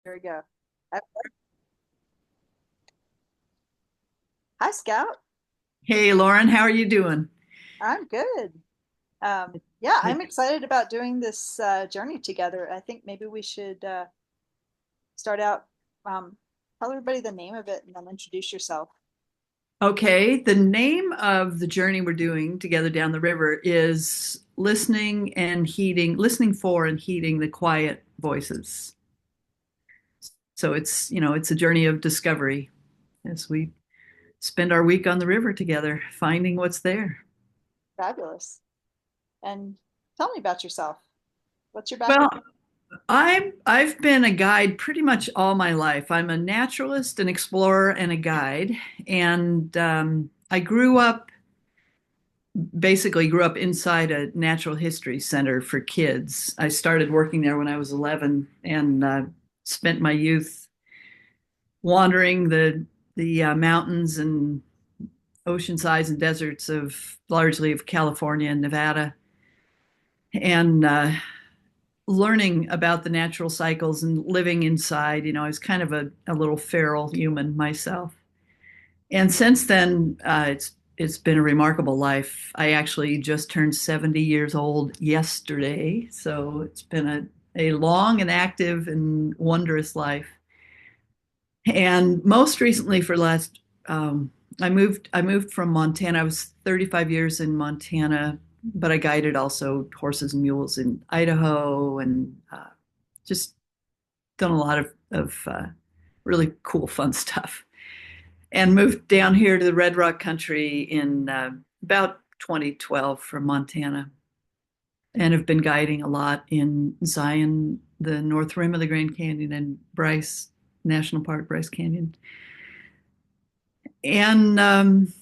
There we go. Uh, Hi, Scout. Hey Lauren, how are you doing? I'm good. Yeah, I'm excited about doing this journey together. I think maybe we should start out, tell everybody the name of it and then introduce yourself. Okay, the name of the journey we're doing together down the river is listening for and heeding the quiet voices. So it's a journey of discovery as we spend our week on the river together, finding what's there. Fabulous. And tell me about yourself. What's your Well, background? I've been a guide pretty much all my life. I'm a naturalist, an explorer, and a guide, and I grew up inside a natural history center for kids. I started working there when I was 11 and spent my youth wandering the mountains and ocean sides and deserts of largely of California and Nevada, and learning about the natural cycles and living inside. I was kind of a little feral human myself. And since then, it's been a remarkable life. I actually just turned 70 years old yesterday, so it's been a long and active and wondrous life. And most recently, for last, I moved from Montana. I was 35 years in Montana, but I guided also horses and mules in Idaho, and just done a lot of really cool, fun stuff. And moved down here to the Red Rock country in about 2012 from Montana, and have been guiding a lot in Zion, the North Rim of the Grand Canyon, and Bryce National Park, Bryce Canyon. And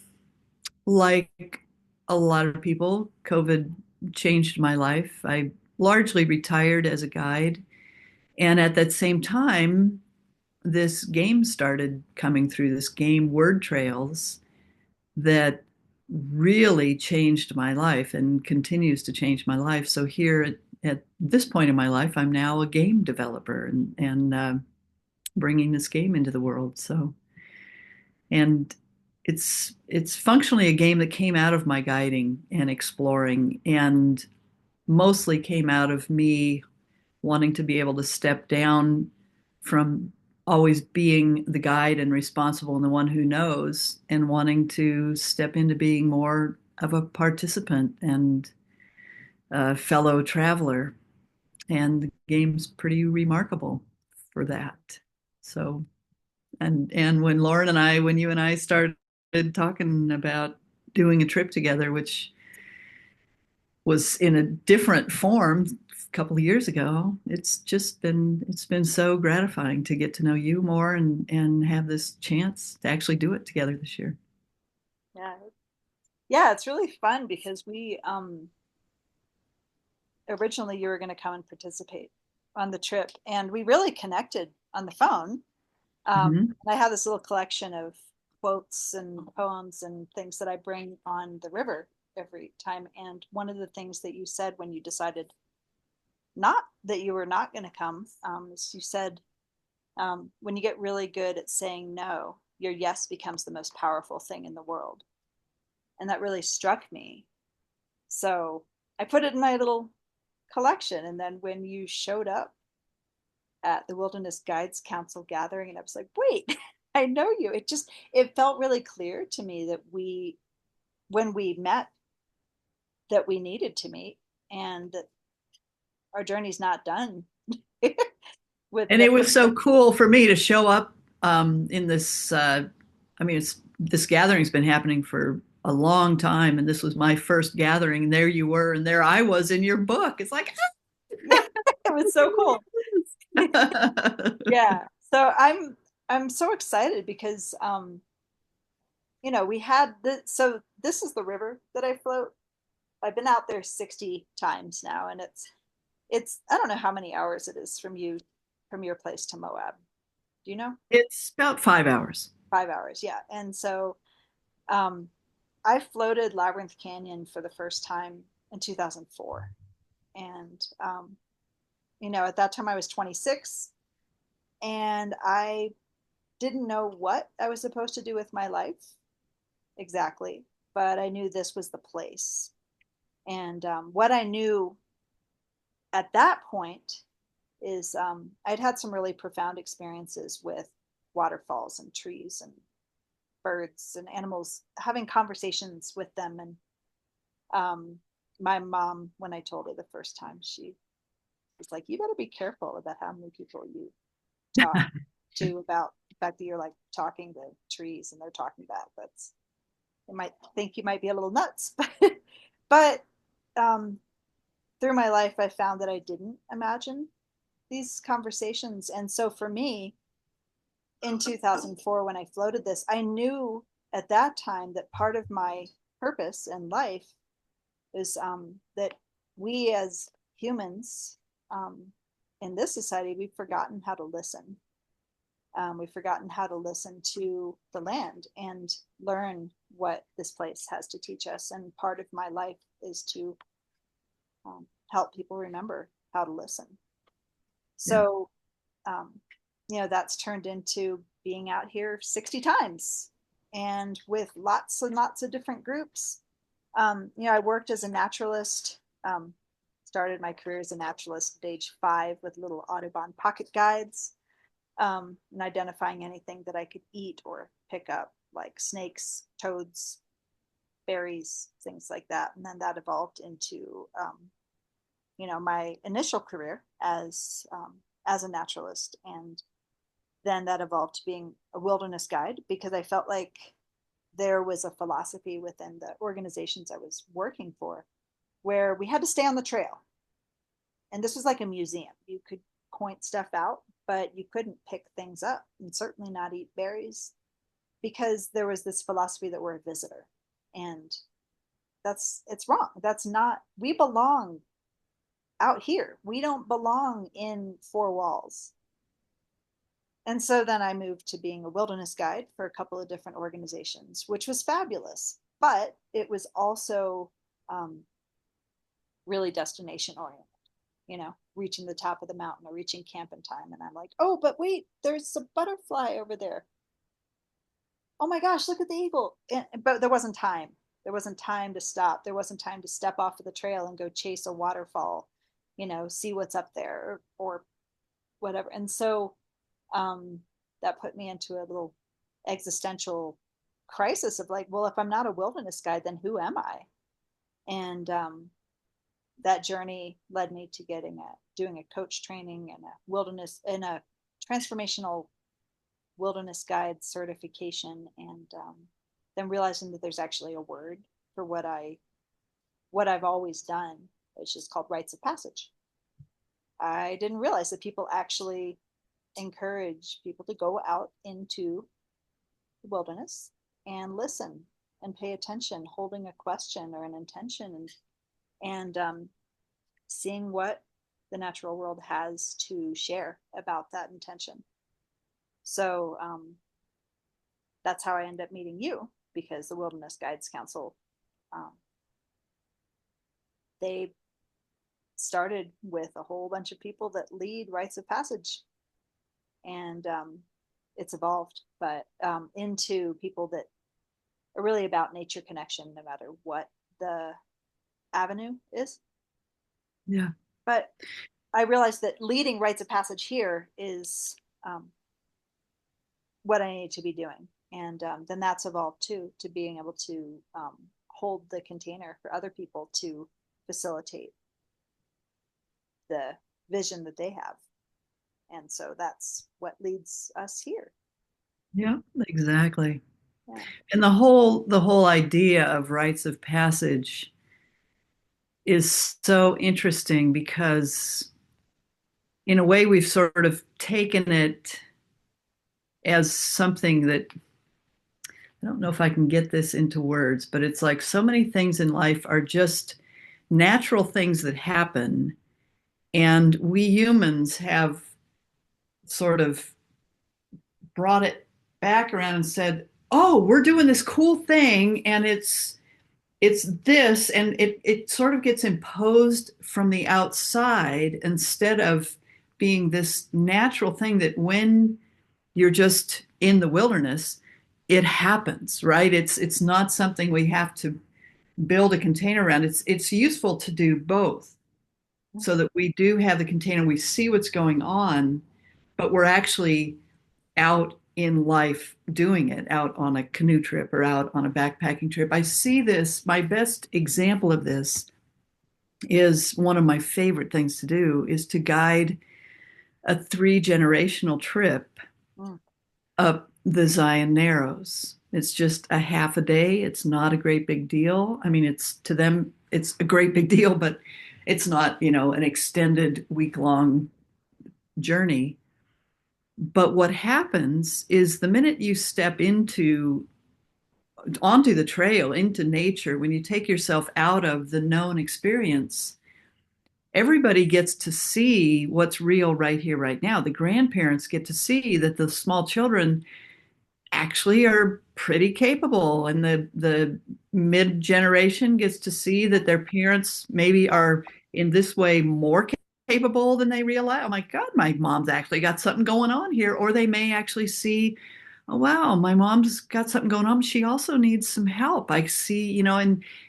like a lot of people, COVID changed my life. I largely retired as a guide. And at that same time, this game started coming through, this game word trails that really changed my life and continues to change my life. So here at this point in my life, I'm now a game developer and bringing this game into the world. So, and it's functionally a game that came out of my guiding and exploring, and mostly came out of me wanting to be able to step down from always being the guide and responsible and the one who knows, and wanting to step into being more of a participant and a fellow traveler. And the game's pretty remarkable for that. So, and when you and I started talking about doing a trip together, which was in a different form a couple of years ago, it's been so gratifying to get to know you more and have this chance to actually do it together this year. Yeah. Yeah, it's really fun because we originally you were going to come and participate on the trip, and we really connected on the phone. Hmm. And I have this little collection of quotes and poems and things that I bring on the river every time. And one of the things that you said when you decided not that you were not going to come is you said, when you get really good at saying no, your yes becomes the most powerful thing in the world. And that really struck me. So I put it in my little collection. And then when you showed up at the Wilderness Guides Council gathering, and I was like, wait, I know you. It felt really clear to me that when we met, that we needed to meet, and that our journey's not done with And the. it was so cool for me to show up in this. I mean, this gathering's been happening for a long time, and this was my first gathering. And there you were, and there I was in your book. It's like, It was so cool. Yeah. So I'm so excited because we had so this is the river that I float. I've been out there 60 times now, and it's I don't know how many hours it is from your place to Moab. Do you know? it's about 5 hours. 5 hours, yeah. And so um I floated Labyrinth Canyon for the first time in 2004. And at that time I was 26. and I didn't know what I was supposed to do with my life exactly, but I knew this was the place. And what I knew at that point is I'd had some really profound experiences with waterfalls and trees and birds and animals, having conversations with them. And um, my mom, when I told her the first time, she was like, "You better be careful about how many people you talk to about the fact that you're like talking to trees and they're talking back. That's they might think you might be a little nuts." But um, through my life, I found that I didn't imagine these conversations. And so for me, in 2004, when I floated this, I knew at that time that part of my purpose in life is that we as humans um, in this society, we've forgotten how to listen. We've forgotten how to listen to the land and learn what this place has to teach us. And part of my life is to help people remember how to listen. Yeah. So, um, that's turned into being out here 60 times and with lots and lots of different groups. I worked as a naturalist, started my career as a naturalist at age 5 with little Audubon pocket guides, and identifying anything that I could eat or pick up, like snakes, toads, berries, things like that. And then that evolved into, my initial career as a naturalist, and then that evolved to being a wilderness guide because I felt like there was a philosophy within the organizations I was working for where we had to stay on the trail. And this was like a museum. You could point stuff out, but you couldn't pick things up and certainly not eat berries because there was this philosophy that we're a visitor. And it's wrong. That's not, we belong out here. We don't belong in four walls. And so then I moved to being a wilderness guide for a couple of different organizations, which was fabulous. But it was also really destination oriented, reaching the top of the mountain or reaching camping time. And I'm like, oh, but wait, there's a butterfly over there. Oh my gosh, look at the eagle. But there wasn't time. There wasn't time to stop. There wasn't time to step off of the trail and go chase a waterfall, see what's up there or whatever. And so that put me into a little existential crisis of like, well, if I'm not a wilderness guide, then who am I? And that journey led me to doing a coach training and a transformational wilderness guide certification, and then realizing that there's actually a word for what I've always done, which is called rites of passage. I didn't realize that people actually encourage people to go out into the wilderness and listen and pay attention, holding a question or an intention, and seeing what the natural world has to share about that intention. So that's how I ended up meeting you, because the Wilderness Guides Council, um, they started with a whole bunch of people that lead rites of passage, and it's evolved, but into people that are really about nature connection, no matter what the avenue is. Yeah. But I realized that leading rites of passage here is what I need to be doing. And then that's evolved too, to being able to hold the container for other people to facilitate the vision that they have. And so that's what leads us here. Yeah, exactly. Yeah. And the whole idea of rites of passage is so interesting because in a way we've sort of taken it as something that I don't know if I can get this into words, but it's like so many things in life are just natural things that happen. And we humans have sort of brought it back around and said, oh, we're doing this cool thing and it's this, and it sort of gets imposed from the outside instead of being this natural thing that when you're just in the wilderness, it happens, right? It's not something we have to build a container around. It's useful to do both so that we do have the container, we see what's going on, but we're actually out in life doing it, out on a canoe trip or out on a backpacking trip. I see this, my best example of this is one of my favorite things to do is to guide a three-generational trip Mm. up the Zion Narrows. It's just a half a day. It's not a great big deal. I mean, it's to them, it's a great big deal, but it's not, an extended week-long journey. But what happens is the minute you step onto the trail, into nature, when you take yourself out of the known experience, everybody gets to see what's real right here, right now. The grandparents get to see that the small children actually are pretty capable, and the mid generation gets to see that their parents maybe are in this way more capable than they realize. Oh my God, my mom's actually got something going on here. Or they may actually see, oh wow, my mom's got something going on. She also needs some help. I see,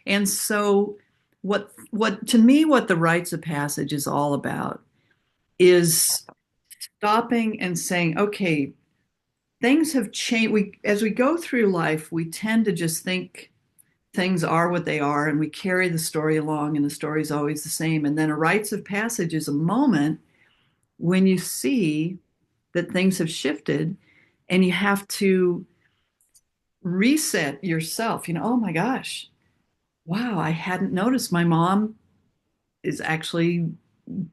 and so what to me what the rites of passage is all about is stopping and saying, okay, things have changed. As we go through life, we tend to just think things are what they are, and we carry the story along, and the story is always the same. And then a rites of passage is a moment when you see that things have shifted, and you have to reset yourself. Oh my gosh, wow, I hadn't noticed my mom is actually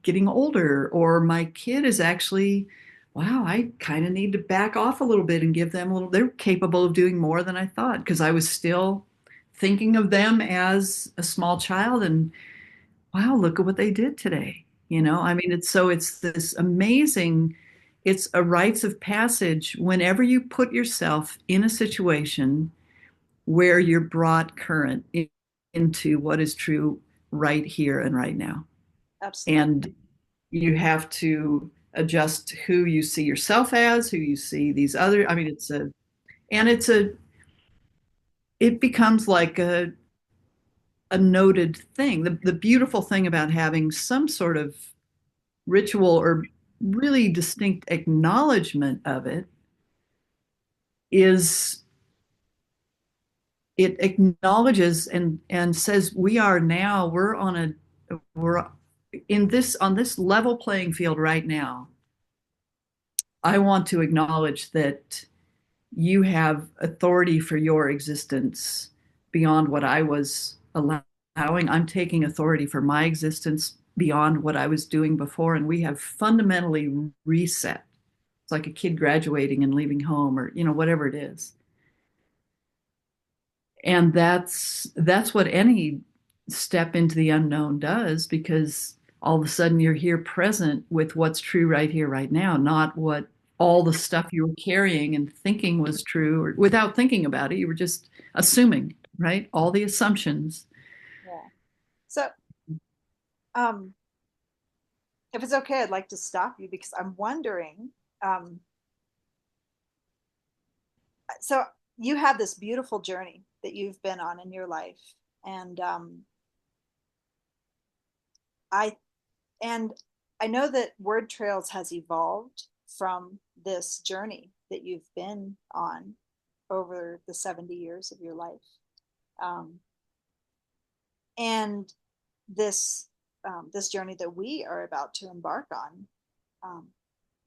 getting older, or my kid is actually, wow, I kind of need to back off a little bit and give them a little, they're capable of doing more than I thought because I was still thinking of them as a small child. And wow, look at what they did today. I mean, it's this amazing, it's a rites of passage whenever you put yourself in a situation where you're brought current into what is true right here and right now. Absolutely. And you have to adjust who you see yourself as, who you see these other. I mean, and it becomes like a noted thing. The beautiful thing about having some sort of ritual or really distinct acknowledgement of it is it acknowledges and says we're in this on this level playing field right now. I want to acknowledge that you have authority for your existence beyond what I was allowing. I'm taking authority for my existence beyond what I was doing before. And we have fundamentally reset. It's like a kid graduating and leaving home, or, whatever it is. And that's what any step into the unknown does, because all of a sudden you're here present with what's true right here, right now, not what all the stuff you were carrying and thinking was true, or without thinking about it, you were just assuming, right? All the assumptions. Yeah. So, um, if it's okay, I'd like to stop you because I'm wondering, um, so you have this beautiful journey that you've been on in your life, and I and I know that Word Trails has evolved from this journey that you've been on over the 70 years of your life. Um, and this journey that we are about to embark on um,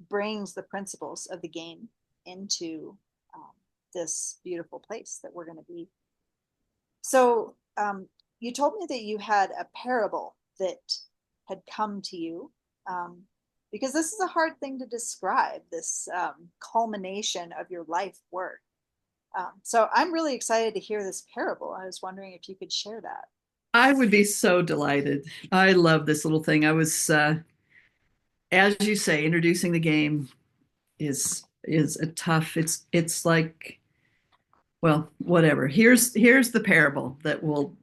brings the principles of the game into um, this beautiful place that we're going to be. So you told me that you had a parable that had come to you, um, because this is a hard thing to describe, this culmination of your life work. So I'm really excited to hear this parable. I was wondering if you could share that. I would be so delighted. I love this little thing. I was, as you say, introducing the game is a tough. It's like, well, whatever. Here's the parable that will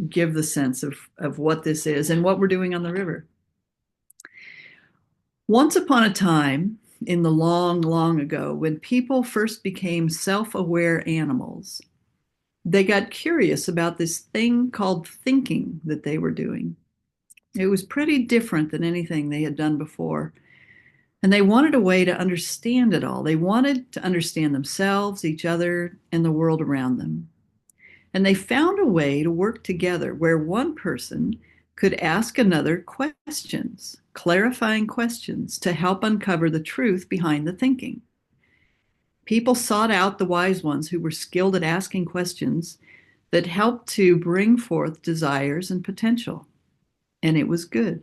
give the sense of what this is and what we're doing on the river. Once upon a time, in the long, long ago, when people first became self aware animals, they got curious about this thing called thinking that they were doing. It was pretty different than anything they had done before. And they wanted a way to understand it all. They wanted to understand themselves, each other, and the world around them. And they found a way to work together where one person could ask another questions, clarifying questions to help uncover the truth behind the thinking. People sought out the wise ones who were skilled at asking questions that helped to bring forth desires and potential. And it was good.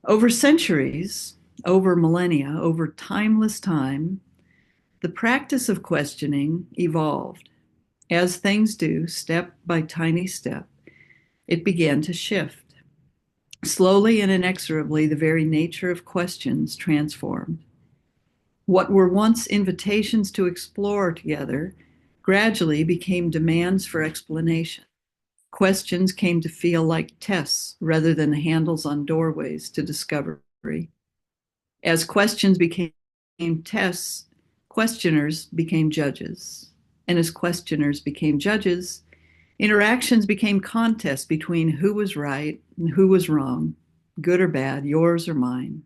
Over centuries, over millennia, over timeless time, the practice of questioning evolved. As things do, step by tiny step, it began to shift. Slowly and inexorably, the very nature of questions transformed. What were once invitations to explore together gradually became demands for explanation. Questions came to feel like tests rather than handles on doorways to discovery. As questions became tests, questioners became judges. And as questioners became judges, interactions became contests between who was right and who was wrong, good or bad, yours or mine.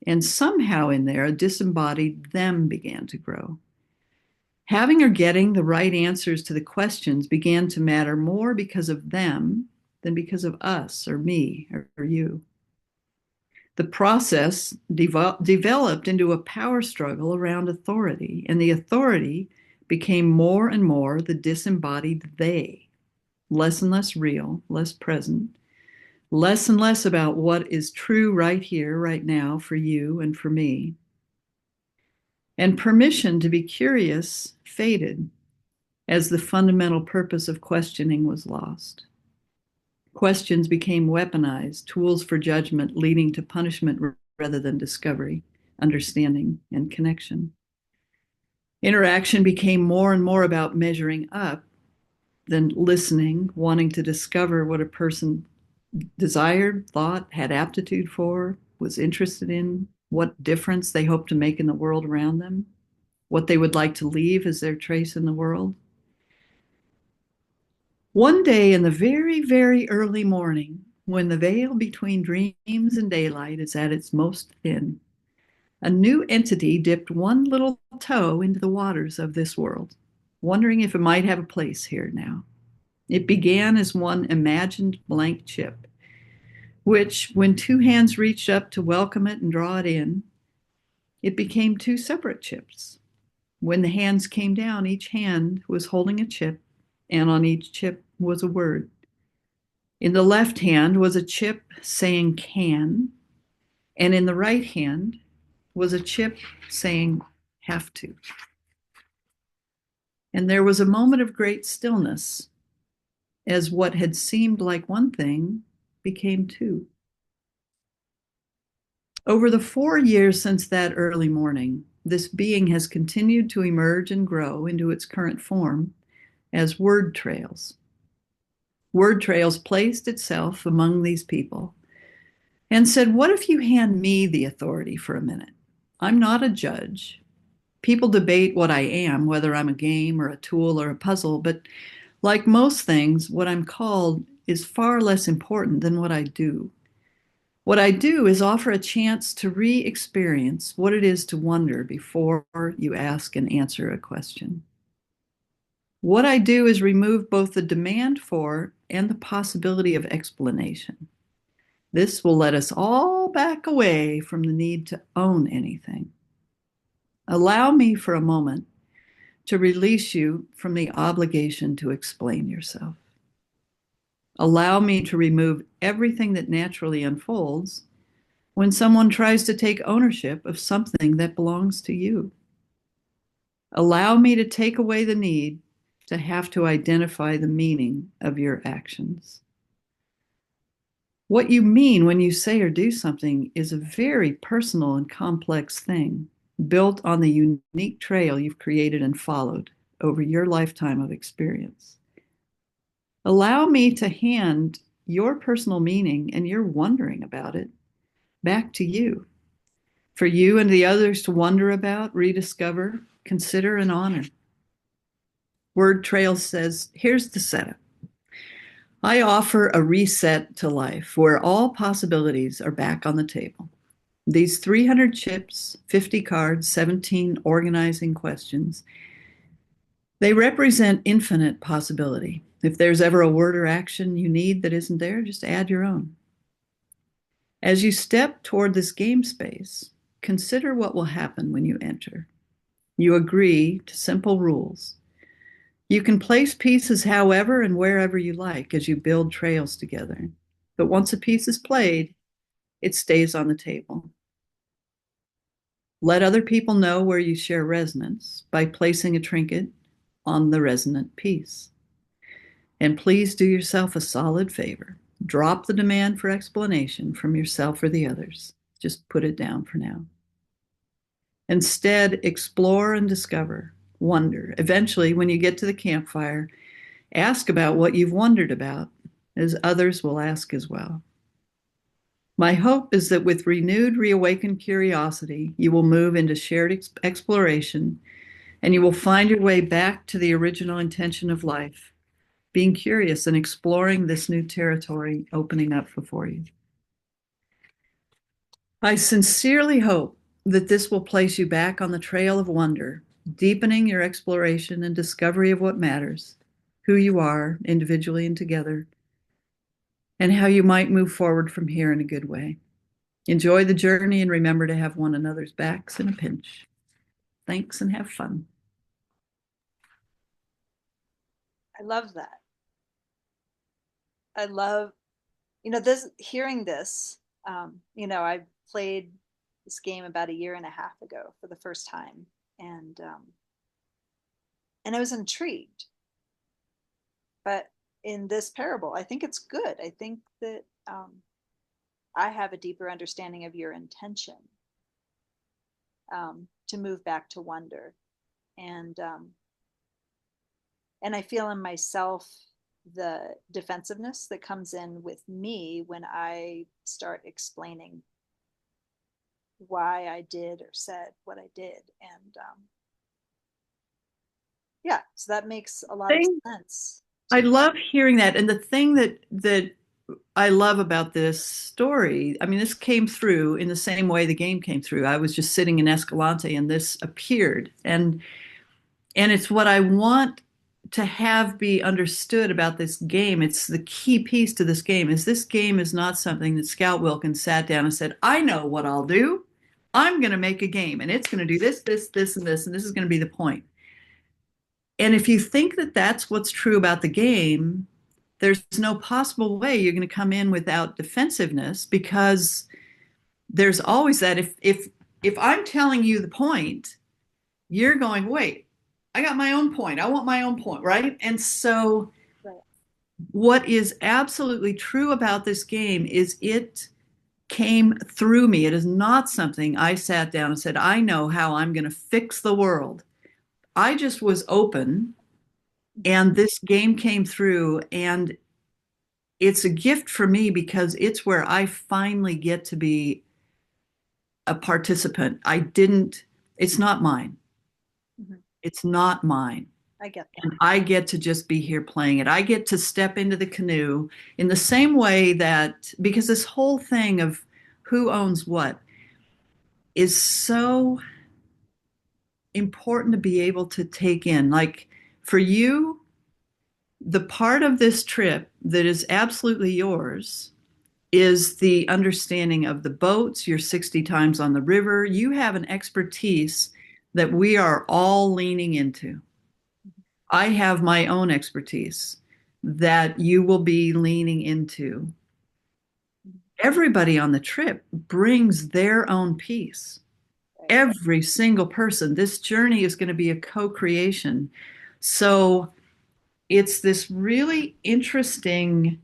And somehow in there, a disembodied them began to grow. Having or getting the right answers to the questions began to matter more because of them than because of us or me or you. The process developed into a power struggle around authority, and the authority became more and more the disembodied they, less and less real, less present, less and less about what is true right here, right now, for you and for me. And permission to be curious faded as the fundamental purpose of questioning was lost. Questions became weaponized, tools for judgment leading to punishment rather than discovery, understanding, and connection. Interaction became more and more about measuring up than listening, wanting to discover what a person desired, thought, had aptitude for, was interested in, what difference they hoped to make in the world around them, what they would like to leave as their trace in the world. One day in the very, very early morning, when the veil between dreams and daylight is at its most thin, a new entity dipped one little toe into the waters of this world, wondering if it might have a place here now. It began as one imagined blank chip, which, when two hands reached up to welcome it and draw it in, it became two separate chips. When the hands came down, each hand was holding a chip, and on each chip was a word. In the left hand was a chip saying can, and in the right hand was a chip saying have to. And there was a moment of great stillness as what had seemed like one thing became two. Over the 4 years since that early morning, this being has continued to emerge and grow into its current form as word trails. Word trails placed itself among these people and said, what if you hand me the authority for a minute? I'm not a judge. People debate what I am, whether I'm a game or a tool or a puzzle, but like most things, what I'm called is far less important than what I do. What I do is offer a chance to re-experience what it is to wonder before you ask and answer a question. What I do is remove both the demand for and the possibility of explanation. This will let us all back away from the need to own anything. Allow me for a moment to release you from the obligation to explain yourself. Allow me to remove everything that naturally unfolds when someone tries to take ownership of something that belongs to you. Allow me to take away the need to have to identify the meaning of your actions. What you mean when you say or do something is a very personal and complex thing, built on the unique trail you've created and followed over your lifetime of experience. Allow me to hand your personal meaning and your wondering about it back to you, for you and the others to wonder about, rediscover, consider, and honor. Word Trail says, here's the setup. I offer a reset to life where all possibilities are back on the table. These 300 chips, 50 cards, 17 organizing questions, they represent infinite possibility. If there's ever a word or action you need that isn't there, just add your own. As you step toward this game space, consider what will happen when you enter. You agree to simple rules. You can place pieces however and wherever you like as you build trails together. But once a piece is played, it stays on the table. Let other people know where you share resonance by placing a trinket on the resonant piece. And please do yourself a solid favor. Drop the demand for explanation from yourself or the others. Just put it down for now. Instead, explore and discover, wonder. Eventually, when you get to the campfire, ask about what you've wondered about, as others will ask as well. My hope is that with renewed, reawakened curiosity, you will move into shared exploration and you will find your way back to the original intention of life, being curious and exploring this new territory opening up before you. I sincerely hope that this will place you back on the trail of wonder, deepening your exploration and discovery of what matters, who you are individually and together, and how you might move forward from here in a good way. Enjoy the journey and remember to have one another's backs in a pinch. Thanks and have fun. I love that. I love, this hearing this. I played this game about a year and a half ago for the first time, and I was intrigued. But in this parable, I think it's good. I think that I have a deeper understanding of your intention to move back to wonder, and and I feel in myself the defensiveness that comes in with me when I start explaining why I did or said what I did. And yeah, so that makes a lot of sense I to me. love hearing that. And the thing that I love about this story, I mean, this came through in the same way the game came through. I was just sitting in Escalante and this appeared. And it's what I want to have be understood about this game. It's the key piece to this game is this game is not something that Scout Wilkins sat down and said, I know what I'll do. I'm going to make a game and it's going to do this, this, this, and this is going to be the point. And if you think that that's what's true about the game, there's no possible way you're going to come in without defensiveness because there's always that if I'm telling you the point, you're going, wait, I got my own point. I want my own point, right? And so Right. what is absolutely true about this game is it came through me. It is not something I sat down and said, I know how I'm going to fix the world. I just was open and this game came through and it's a gift for me because it's where I finally get to be a participant. It's not mine. Mhm. It's not mine. I get that. And I get to just be here playing it. I get to step into the canoe in the same way that, because this whole thing of who owns what is so important to be able to take in. Like for you, the part of this trip that is absolutely yours is the understanding of the boats. You're 60 times on the river. You have an expertise that we are all leaning into. I have my own expertise that you will be leaning into. Everybody on the trip brings their own piece. Right. Every single person. This journey is going to be a co creation. So it's this really interesting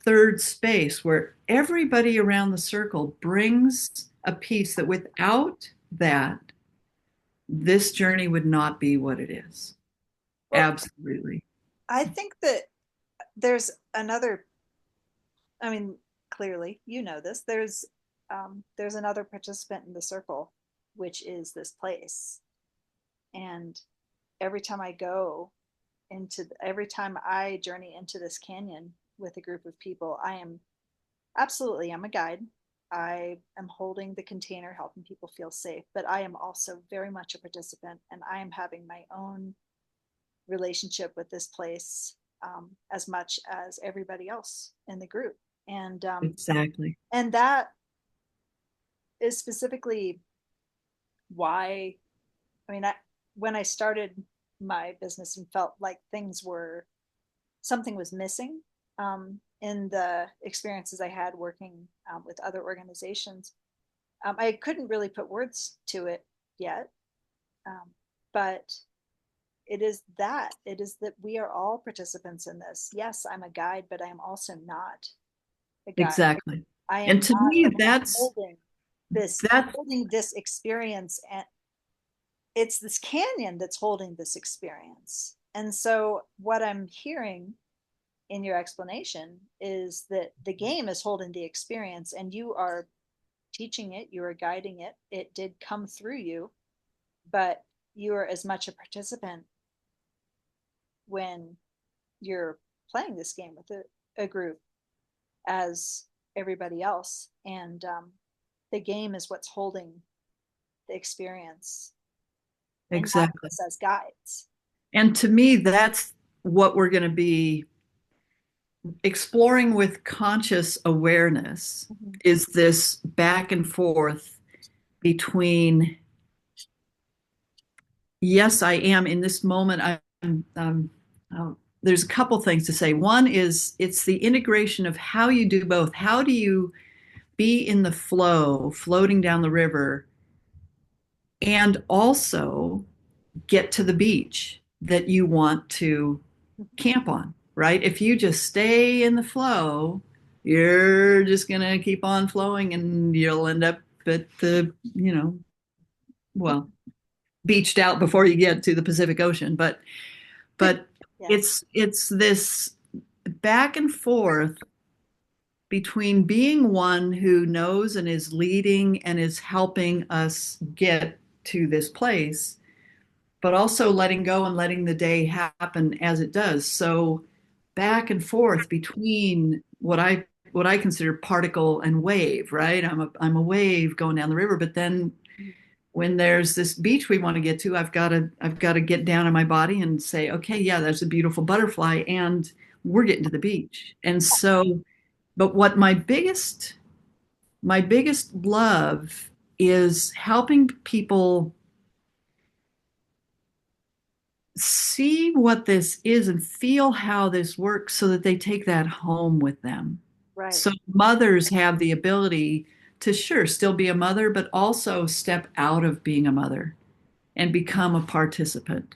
third space where everybody around the circle brings a piece that without that, this journey would not be what it is. Well, Absolutely. I think that there's another, I mean, clearly, you know this. There's there's another participant in the circle, which is this place. And every time I go every time I journey into this canyon with a group of people, I'm a guide. I am holding the container, helping people feel safe, but I am also very much a participant, and I am having my own relationship with this place as much as everybody else in the group. Exactly. And that is specifically why, I mean, when I started my business and felt like something was missing in the experiences I had working with other organizations, I couldn't really put words to it yet. But it is that we are all participants in this. Yes, I'm a guide, but I am also not a guide. Exactly. I am And to not me, the one that's holding this experience, and it's this canyon that's holding this experience. And so what I'm hearing in your explanation is that the game is holding the experience, and you are teaching it, you are guiding it. It did come through you, but you are as much a participant when you're playing this game with a group as everybody else. And the game is what's holding the experience and guiding exactly. us as guides. And to me, that's what we're going to be exploring with conscious awareness Mhm. is this back and forth between, yes, I am in this moment. There's a couple things to say. One is it's the integration of how you do both. How do you be in the flow, floating down the river, and also get to the beach that you want to camp on, right? If you just stay in the flow, you're just going to keep on flowing and you'll end up at the, well, beached out before you get to the Pacific Ocean. But Yeah. it's this back and forth between being one who knows and is leading and is helping us get to this place, but also letting go and letting the day happen as it does. So back and forth between what I consider particle and wave, right? I'm a wave going down the river, but then when there's this beach we want to get to, I've got to get down in my body and say, okay, yeah, that's a beautiful butterfly, and we're getting to the beach. And so, but what my biggest love is helping people see what this is and feel how this works so that they take that home with them. Right. So mothers have the ability to, sure, still be a mother, but also step out of being a mother and become a participant.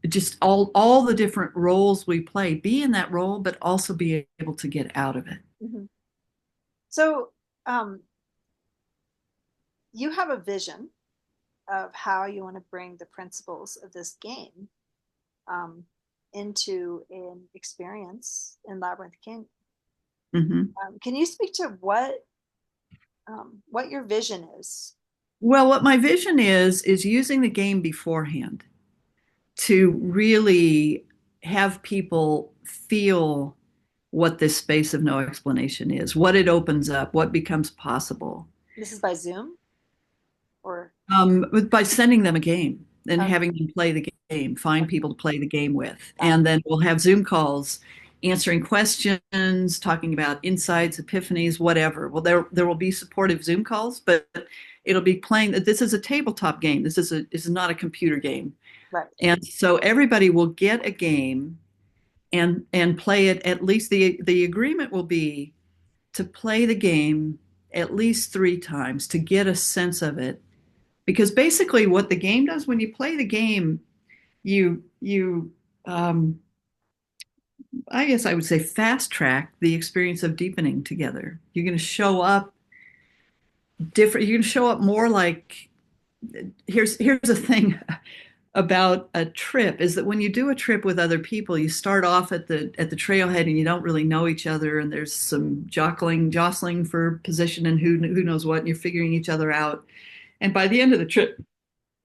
Just all the different roles we play, be in that role, but also be able to get out of it. Mhm. So um, you have a vision of how you want to bring the principles of this game um, into an experience in Labyrinth King. Mhm. Can you speak to what your vision is? Well, what my vision is using the game beforehand to really have people feel what this space of no explanation is, what it opens up, what becomes possible. This is by Zoom or By sending them a game and okay, having them play the game, find people to play the game with. got And then we'll have Zoom calls answering questions, talking about insights, epiphanies, whatever. Well, there will be supportive Zoom calls, but it'll be playing. This is a tabletop game. This is not a computer game. right. And so everybody will get a game and play it. At least the agreement will be to play the game at least 3 times to get a sense of it. Because basically, what the game does when you play the game, you I guess I would say fast track the experience of deepening together. You're going to show up different. You're going to show up more like here's a thing. about a trip is that when you do a trip with other people, you start off at the trailhead and you don't really know each other, and there's some jostling for position and who knows what, and you're figuring each other out. And by the end of the trip,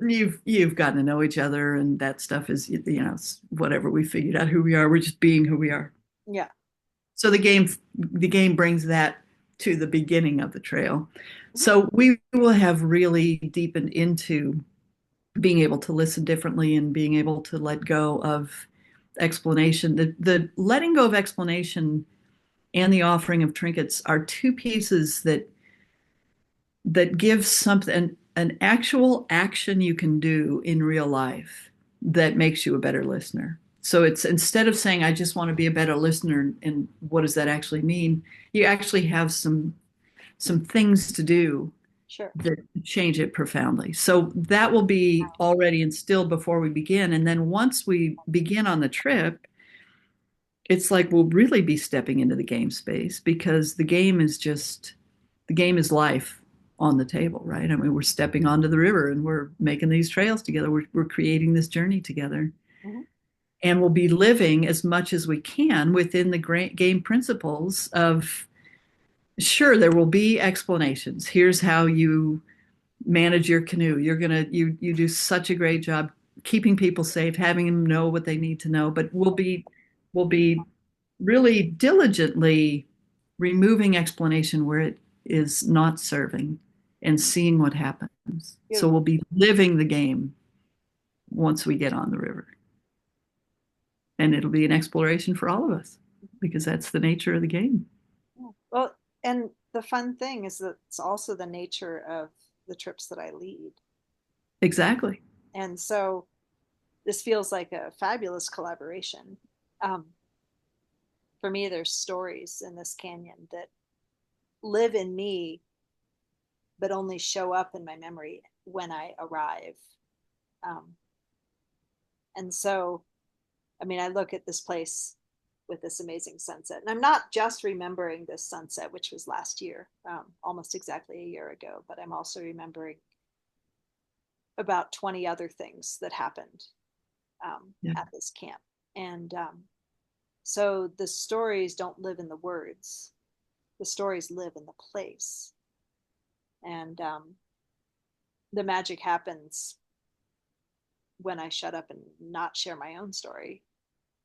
you've gotten to know each other, and that stuff is, it's whatever. We figured out who we are. We're just being who we are. Yeah. So the game brings that to the beginning of the trail. Mhm. So we will have really deepened into being able to listen differently and being able to let go of explanation. The letting go of explanation and the offering of trinkets are two pieces that give something an actual action you can do in real life that makes you a better listener. So it's, instead of saying I just want to be a better listener, and what does that actually mean? You actually have some things to do Sure. that change it profoundly. So that will be already instilled before we begin. And then once we begin on the trip, it's like we'll really be stepping into the game space, because the game is life on the table, right? I mean, we're stepping onto the river and we're making these trails together. We're creating this journey together. Mhm. And we'll be living as much as we can within the game principles of, sure, there will be explanations. Here's how you manage your canoe. You do such a great job keeping people safe, having them know what they need to know. But we'll be really diligently removing explanation where it is not serving, and seeing what happens. So we'll Beautiful. be living the game once we get on the river, and it'll be an exploration for all of us, because that's the nature of the game. Yeah. Well, and the fun thing is that it's also the nature of the trips that I lead. Exactly. And so this feels like a fabulous collaboration. Um, for me, there's stories in this canyon that live in me, but only show up in my memory when I arrive. Um, and so, I mean, I look at this place with this amazing sunset, and I'm not just remembering this sunset, which was last year, almost exactly a year ago, but I'm also remembering about 20 other things that happened Yeah. at this camp. And so the stories don't live in the words, the stories live in the place. And the magic happens when I shut up and not share my own story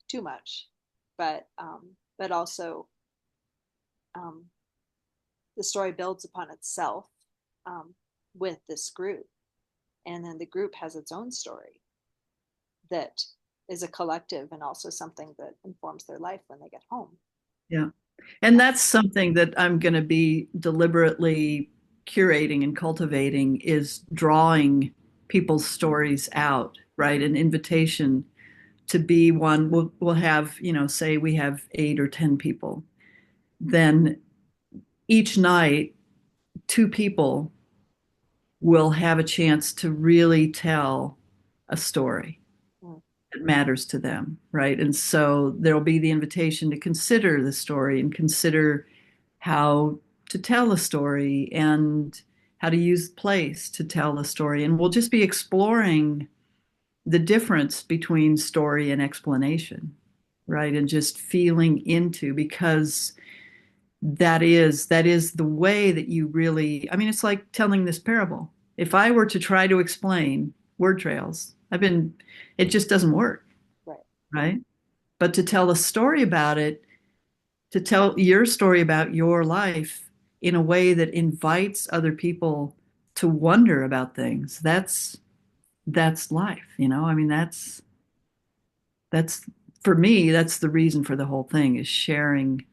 too much, but also um, the story builds upon itself um, with this group, and then the group has its own story that is a collective and also something that informs their life when they get home. Yeah. And that's something that I'm going to be deliberately curating and cultivating, is drawing people's stories out, right? An invitation to be one. We'll have, say we have 8 or 10 people. Then each night, 2 people will have a chance to really tell a story Mm. that matters to them, right? And so there'll be the invitation to consider the story and consider how to tell a story and how to use place to tell a story. And we'll just be exploring the difference between story and explanation, right? And just feeling into, because that is the way that you really, I mean, it's like telling this parable. If I were to try to explain word trails, it just doesn't work, Right. right? But to tell a story about it, to tell your story about your life in a way that invites other people to wonder about things, that's life, I mean, that's for me, that's the reason for the whole thing, is sharing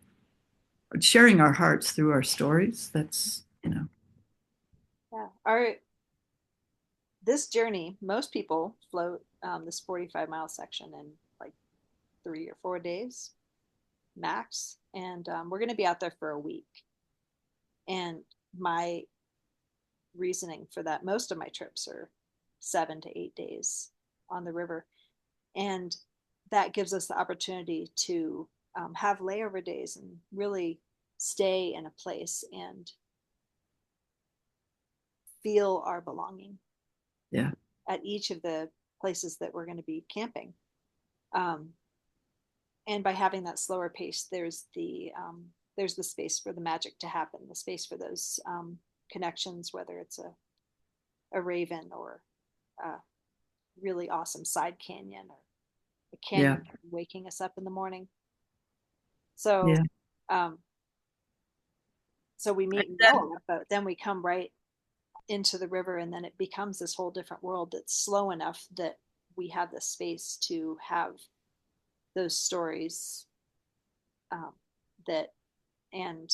our hearts through our stories. That's. Yeah. Our this journey, most people float this 45-mile section in like 3 or 4 days max, and we're going to be out there for a week. And my reasoning for that, most of my trips are 7 to 8 days on the river, and that gives us the opportunity to have layover days and really stay in a place and feel our belonging Yeah. at each of the places that we're going to be camping. Um, and by having that slower pace, there's the space for the magic to happen, the space for those connections, whether it's a raven or a really awesome side canyon or a Yeah. canyon waking us up in the morning. So, Yeah. um, so we meet in Noah, but then we come right into the river, and then it becomes this whole different world that's slow enough that we have the space to have those stories um, that and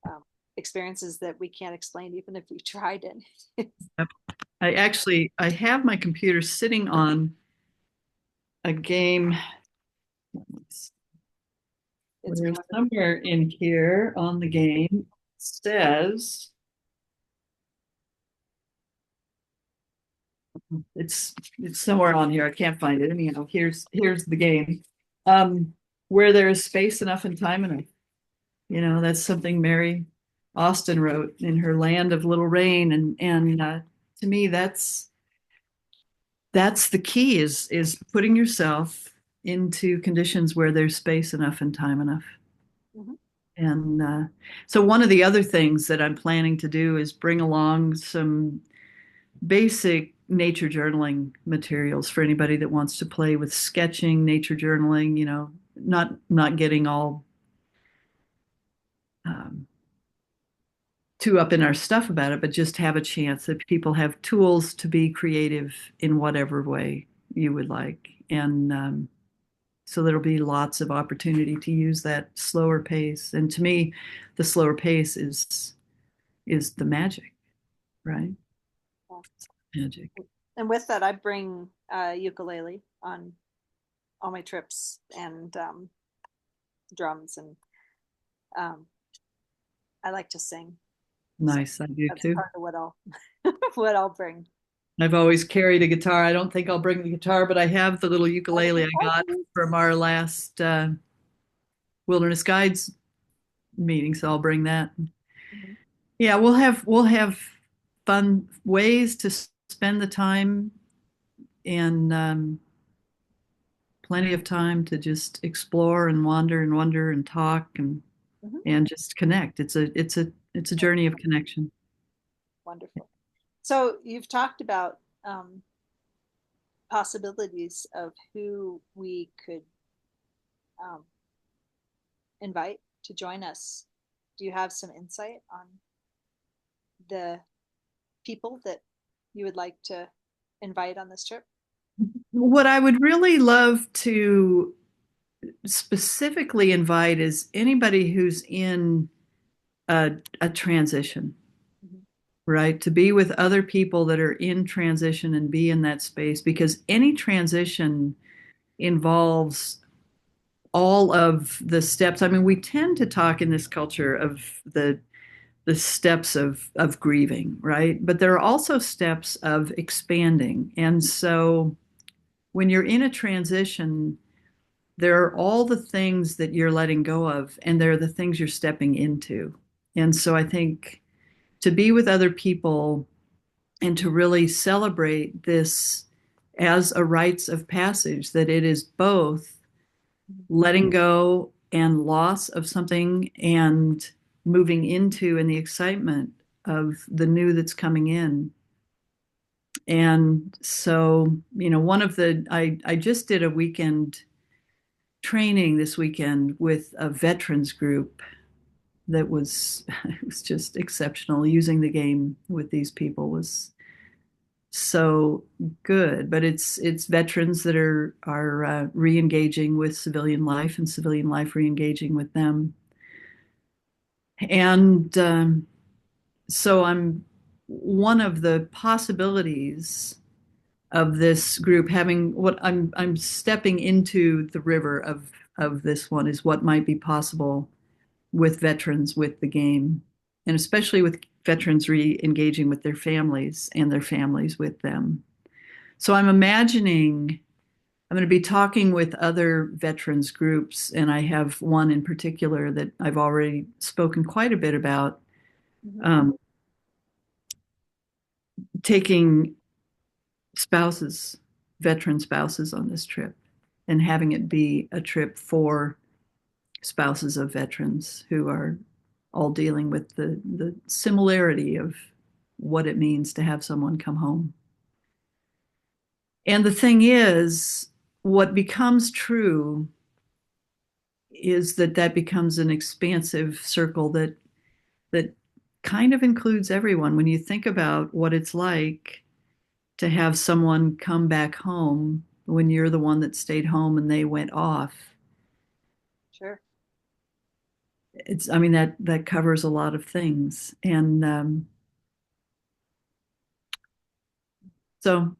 um, experiences that we can't explain even if we tried it. Yep. I have my computer sitting on a game. It's Where wonderful. somewhere in here on the game says it's somewhere on here. I can't find it. Anyhow, here's the game. Um, where there is space enough and time enough. That's something Mary Austin wrote in her Land of Little Rain, and to me that's the key is putting yourself into conditions where there's space enough and time enough. Mm-hmm. And so one of the other things that I'm planning to do is bring along some basic nature journaling materials for anybody that wants to play with sketching, nature journaling, not getting all um, too up in our stuff about it, but just have a chance that people have tools to be creative in whatever way you would like. And so there'll be lots of opportunity to use that slower pace. And to me, the slower pace is the magic, right? Yeah. Magic. And with that, I bring ukulele on all my trips and drums, and um, I like to sing. So Nice. I do that's too. part of what I'll what I'll bring. I've always carried a guitar. I don't think I'll bring the guitar, but I have the little Oh, ukulele I got from our last Wilderness Guides meeting, so I'll bring that. mm-hmm. Yeah, we'll have fun ways to spend the time and plenty of time to just explore and wander and wonder and talk Mm-hmm. and just connect. It's a journey of connection. Wonderful. So you've talked about possibilities of who we could um, invite to join us. Do you have some insight on the people that you would like to invite on this trip? What I would really love to specifically invite is anybody who's in a transition, Mm-hmm. right? To be with other people that are in transition and be in that space because any transition involves all of the steps. I mean, we tend to talk in this culture of the steps of grieving, right? But there are also steps of expanding. And so when you're in a transition, there are all the things that you're letting go of, and there are the things you're stepping into. And so I think to be with other people and to really celebrate this as a rites of passage, that it is both letting go and loss of something and moving into and the excitement of the new that's coming in. And so, one of I just did a weekend training this weekend with a veterans group that was it was just exceptional. Using the game with these people was so good. But it's veterans that are re-engaging with civilian life and civilian life re-engaging with them. And so I'm one of the possibilities of this group having what I'm stepping into the river of this one is what might be possible with veterans with the game, and especially with veterans re-engaging with their families and their families with them. So I'm imagining I'm going to be talking with other veterans groups, and I have one in particular that I've already spoken quite a bit about, Mm-hmm. um, taking spouses, veteran spouses on this trip, and having it be a trip for spouses of veterans who are all dealing with the similarity of what it means to have someone come home. And the thing is, what becomes true is that that becomes an expansive circle that kind of includes everyone. When you think about what it's like to have someone come back home when you're the one that stayed home and they went off, Sure. it's, I mean, that covers a lot of things. And so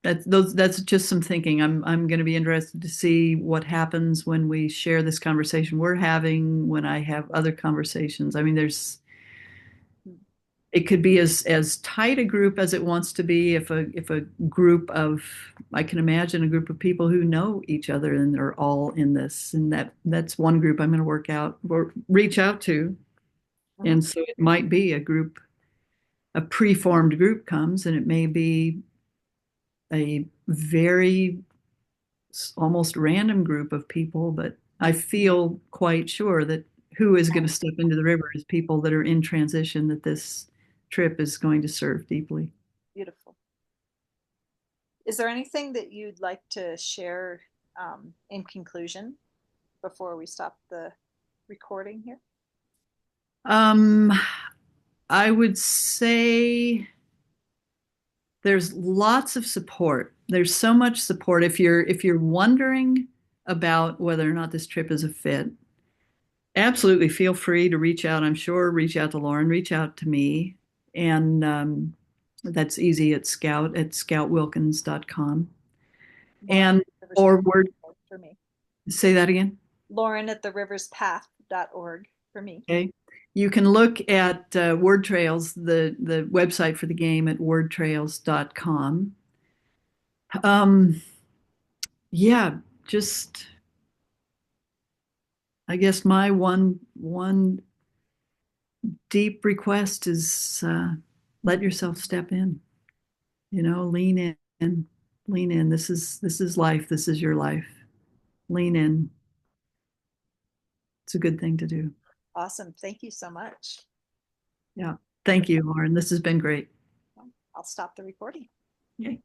that's just some thinking. I'm going to be interested to see what happens when we share this conversation we're having, when I have other conversations. I mean, there's it could be as tight a group as it wants to be. If a group of, I can imagine a group of people who know each other and they're all in this, and that's one group I'm going to work out or reach out to. Mhm. And so it might be a group, a preformed group comes, and it may be a very almost random group of people, but I feel quite sure that who is going to step into the river is people that are in transition that this trip is going to serve deeply. Beautiful. Is there anything that you'd like to share in conclusion before we stop the recording here? Um, I would say there's lots of support. There's so much support. If you're wondering about whether or not this trip is a fit, absolutely feel free to reach out. I'm sure reach out to Lauren, reach out to me, and that's easy at scoutwilkins.com. Lauren And at the Rivers or Path word, for me. say that again. Lauren at the riverspath.org for me. Okay. You can look at Word Trails, the website for the game at wordtrails.com. Um, yeah, just I guess my one deep request is let yourself step in. Lean in, lean in. This is life. This is your life. Lean in. It's a good thing to do. Awesome. Thank you so much. Yeah. Thank you, Lauren. This has been great. I'll stop the recording. Yay.